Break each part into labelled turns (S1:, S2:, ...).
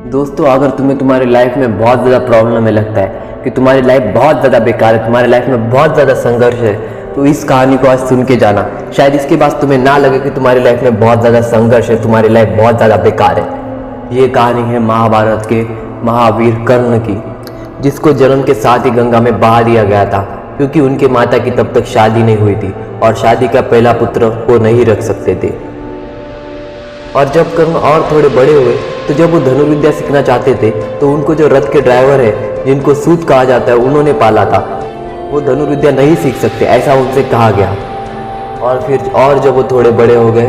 S1: दोस्तों, अगर तुम्हें तुम्हारी लाइफ में बहुत ज़्यादा प्रॉब्लम में लगता है कि तुम्हारी लाइफ बहुत ज़्यादा बेकार है, तुम्हारी लाइफ में बहुत ज़्यादा संघर्ष है, तो इस कहानी को आज सुन के जाना। शायद इसके बाद तुम्हें ना लगे कि तुम्हारी लाइफ में बहुत ज़्यादा संघर्ष है, तुम्हारी लाइफ बहुत ज़्यादा बेकार है। ये कहानी है महाभारत के महावीर कर्ण की, जिसको जन्म के साथ ही गंगा में बहा दिया गया था, क्योंकि उनके माता की तब तक शादी नहीं हुई थी और शादी का पहला पुत्र वो नहीं रख सकते थे। और जब कर्ण और थोड़े बड़े हुए तो जब वो धनुर्विद्या सीखना चाहते थे तो उनको जो रथ के ड्राइवर है, जिनको सूत कहा जाता है, उन्होंने पाला था, वो धनुर्विद्या नहीं सीख सकते, ऐसा उनसे कहा गया। और जब वो थोड़े बड़े हो गए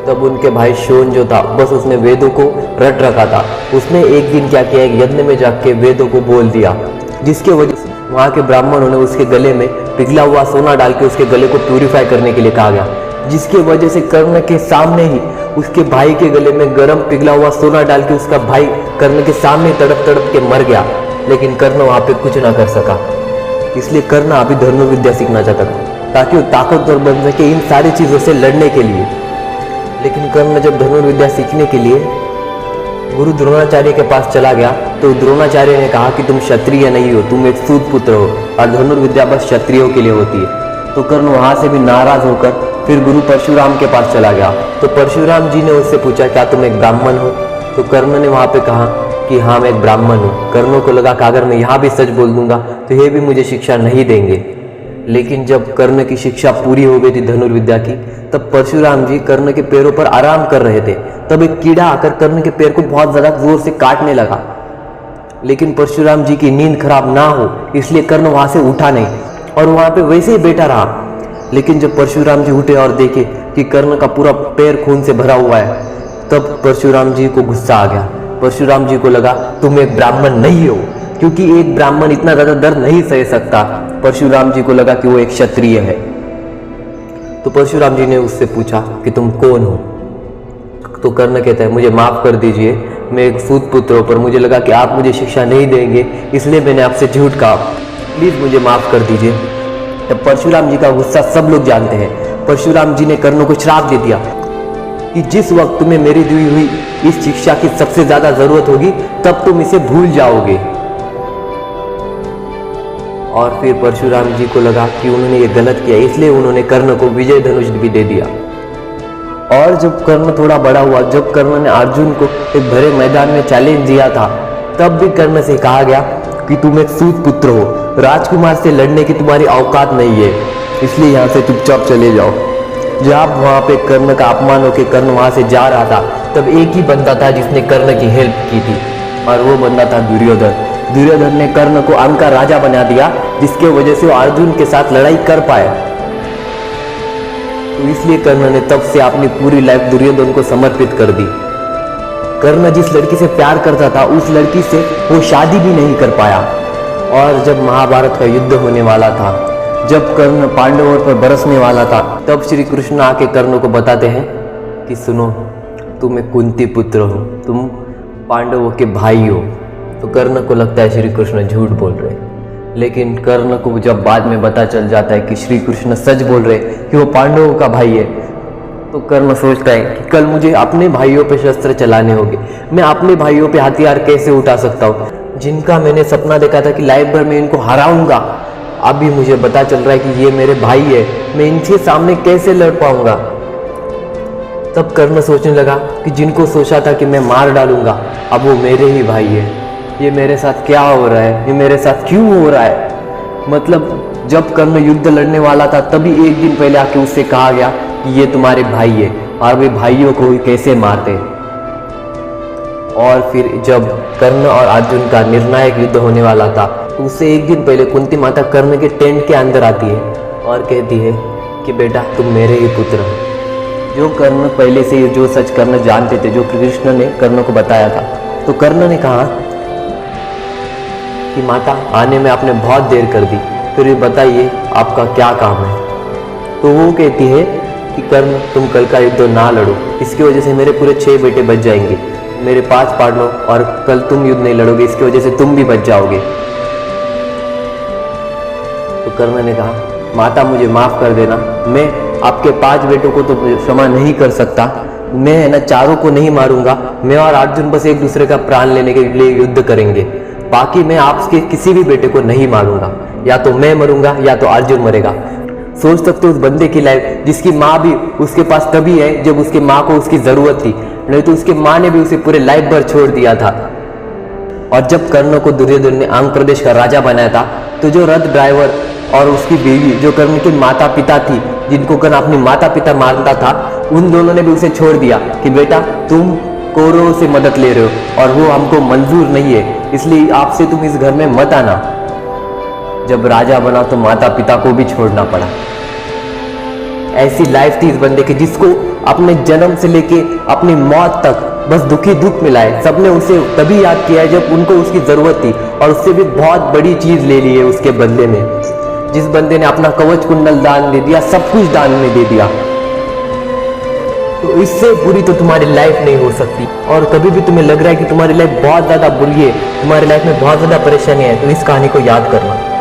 S1: तब उनके भाई शोन जो था, बस उसने वेदों को रट रखा था। उसने एक दिन क्या किया, एक यज्ञ में जाके वेदों को बोल दिया, जिसके वजह से वहाँ के ब्राह्मणों ने उसके गले में पिघला हुआ सोना डाल के उसके गले को प्यूरिफाई करने के लिए कहा गया, जिसकी वजह से कर्ण के सामने ही उसके भाई के गले में गर्म पिघला हुआ सोना डाल के उसका भाई कर्ण के सामने तड़प तड़प के मर गया। लेकिन कर्ण वहाँ पे कुछ ना कर सका, इसलिए कर्ण अभी धनुर्विद्या सीखना चाहता था ताकि वो ताकतवर बन सके इन सारी चीज़ों से लड़ने के लिए। लेकिन कर्ण जब धनुर्विद्या सीखने के लिए गुरु द्रोणाचार्य के पास चला गया तो द्रोणाचार्य ने कहा कि तुम क्षत्रिय नहीं हो, तुम एक सूत पुत्र हो और धनुर्विद्या बस क्षत्रियों के लिए होती है। तो कर्ण वहाँ से भी नाराज होकर फिर गुरु परशुराम के पास चला गया। तो परशुराम जी ने उससे पूछा, क्या तुम एक ब्राह्मण हो? तो कर्ण ने वहाँ पे कहा कि हाँ, मैं एक ब्राह्मण हूँ। कर्णों को लगा कि अगर मैं यहाँ भी सच बोल दूंगा तो ये भी मुझे शिक्षा नहीं देंगे। लेकिन जब कर्ण की शिक्षा पूरी हो गई थी धनुर्विद्या की, तब परशुराम जी कर्ण के पैरों पर आराम कर रहे थे। तब एक कीड़ा आकर कर्ण के पैर को बहुत ज़्यादा जोर से काटने लगा। लेकिन परशुराम जी की नींद खराब ना हो इसलिए कर्ण वहाँ से उठा नहीं और वहाँ पे वैसे ही बैठा रहा। लेकिन जब परशुराम जी उठे और देखे कि कर्ण का पूरा पैर खून से भरा हुआ है, तब परशुराम जी को गुस्सा आ गया। परशुराम जी को लगा तुम एक ब्राह्मण नहीं हो, क्योंकि एक ब्राह्मण इतना ज़्यादा दर्द नहीं सह सकता। परशुराम जी को लगा कि वो एक क्षत्रिय है। तो परशुराम जी ने उससे पूछा कि तुम कौन हो? तो कर्ण कहता है, मुझे माफ़ कर दीजिए, मैं एक सूत पुत्र हूँ, पर मुझे लगा कि आप मुझे शिक्षा नहीं देंगे इसलिए मैंने आपसे झूठ कहा, प्लीज़ मुझे माफ़ कर दीजिए। तब परशुराम जी का गुस्सा सब लोग जानते हैं। परशुराम जी ने कर्ण को श्राप दे दिया कि जिस वक्त तुम्हें मेरी दी हुई इस शिक्षा की सबसे ज़्यादा ज़रूरत होगी तब तुम इसे भूल जाओगे। और फिर परशुराम जी को लगा कि उन्होंने ये गलत किया, इसलिए उन्होंने कर्ण को विजय धनुष भी दे दिया। और जब कर्ण थोड़ा बड़ा हुआ, जब कर्ण ने अर्जुन को एक भरे मैदान में चैलेंज दिया था, तब भी कर्ण से कहा गया कि तुम एक सूत पुत्र हो, राजकुमार से लड़ने की तुम्हारी औकात नहीं है, इसलिए यहाँ से चुपचाप चले जाओ। जब वहाँ पे कर्ण का अपमान होकर कर्ण वहाँ से जा रहा था, तब एक ही बंदा था जिसने कर्ण की हेल्प की थी और वो बंदा था दुर्योधन। दुर्योधन ने कर्ण को अंग का राजा बना दिया, जिसके वजह से वो अर्जुन के साथ लड़ाई कर पाए। तो इसलिए कर्ण ने तब से अपनी पूरी लाइफ दुर्योधन को समर्पित कर दी। कर्ण जिस लड़की से प्यार करता था उस लड़की से वो शादी भी नहीं कर पाया। और जब महाभारत का युद्ध होने वाला था, जब कर्ण पांडवों पर बरसने वाला था, तब श्री कृष्ण आके कर्ण को बताते हैं कि सुनो, तुम एक कुंती पुत्र हो, तुम पांडवों के भाई हो। तो कर्ण को लगता है श्री कृष्ण झूठ बोल रहे, लेकिन कर्ण को जब बाद में पता चल जाता है कि श्री कृष्ण सच बोल रहे कि वो पांडवों का भाई है, तो कर्ण सोचता है कि कल मुझे अपने भाइयों पे शस्त्र चलाने होंगे, मैं अपने भाइयों पे हथियार कैसे उठा सकता हूँ, जिनका मैंने सपना देखा था कि लाइफ भर में इनको हराऊंगा। अभी मुझे पता चल रहा है कि ये मेरे भाई है, मैं इनके सामने कैसे लड़ पाऊंगा। तब कर्ण सोचने लगा कि जिनको सोचा था कि मैं मार डालूंगा, अब वो मेरे ही भाई है। ये मेरे साथ क्या हो रहा है, ये मेरे साथ क्यों हो रहा है? मतलब जब कर्ण युद्ध लड़ने वाला था तभी एक दिन पहले आके उससे कहा गया कि ये तुम्हारे भाई है और वे भाइयों को कैसे मारते। और फिर जब कर्ण और अर्जुन का निर्णायक युद्ध होने वाला था, तो उससे एक दिन पहले कुंती माता कर्ण के टेंट के अंदर आती है और कहती है कि बेटा तुम मेरे ही पुत्र हो। जो कर्ण पहले से जो सच कर्ण जानते थे, जो कृष्ण ने कर्ण को बताया था। तो कर्ण ने कहा कि माता, आने में आपने बहुत देर कर दी, फिर भी बताइए आपका क्या काम है। तो वो कहती है कि कर्ण, तुम कल का युद्ध ना लड़ो, इसकी वजह से मेरे पूरे 6 बेटे बच जाएंगे, मेरे 5 पार्टनर, और कल तुम युद्ध नहीं लड़ोगे, इसकी वजह से तुम भी बच जाओगे। तो कर्ण ने कहा, माता मुझे माफ़ कर देना, मैं आपके 5 बेटों को तो क्षमा नहीं कर सकता, मैं है ना चारों को नहीं मारूंगा, मैं और अर्जुन बस एक दूसरे का प्राण लेने के लिए युद्ध करेंगे, बाकी मैं आपके किसी भी बेटे को नहीं मारूंगा, या तो मैं मरूंगा या तो अर्जुन मरेगा। सोच सकते हो उस बंदे की लाइफ, जिसकी माँ भी उसके पास तभी है जब उसके माँ को उसकी जरूरत थी, नहीं तो उसके माँ ने भी उसे पूरे लाइफ भर छोड़ दिया था। और जब कर्ण को दुर्योधन ने अंग प्रदेश का राजा बनाया था, तो जो रथ ड्राइवर और उसकी बीवी जो कर्ण के माता पिता थी, जिनको कर्ण अपनी माता पिता मानता था, उन दोनों ने भी उसे छोड़ दिया कि बेटा तुम कौरवों से मदद ले रहे हो और वो हमको मंजूर नहीं है, इसलिए आपसे तुम इस घर में मत आना। जब राजा बना तो माता पिता को भी छोड़ना पड़ा। ऐसी लाइफ थी इस बंदे की, जिसको अपने जन्म से लेके अपनी मौत तक बस दुखी दुख मिला है। सबने उसे तभी याद किया है जब उनको उसकी जरूरत थी, और उससे भी बहुत बड़ी चीज ले ली है उसके बदले में। जिस बंदे ने अपना कवच कुंडल दान दे दिया, सब कुछ दान में दे दिया, तो इससे बुरी तो तुम्हारी लाइफ नहीं हो सकती। और कभी भी तुम्हें लग रहा है कि तुम्हारी लाइफ बहुत ज्यादा बुरी है, तुम्हारी लाइफ में बहुत ज्यादा परेशानी है, तो इस कहानी को याद करना।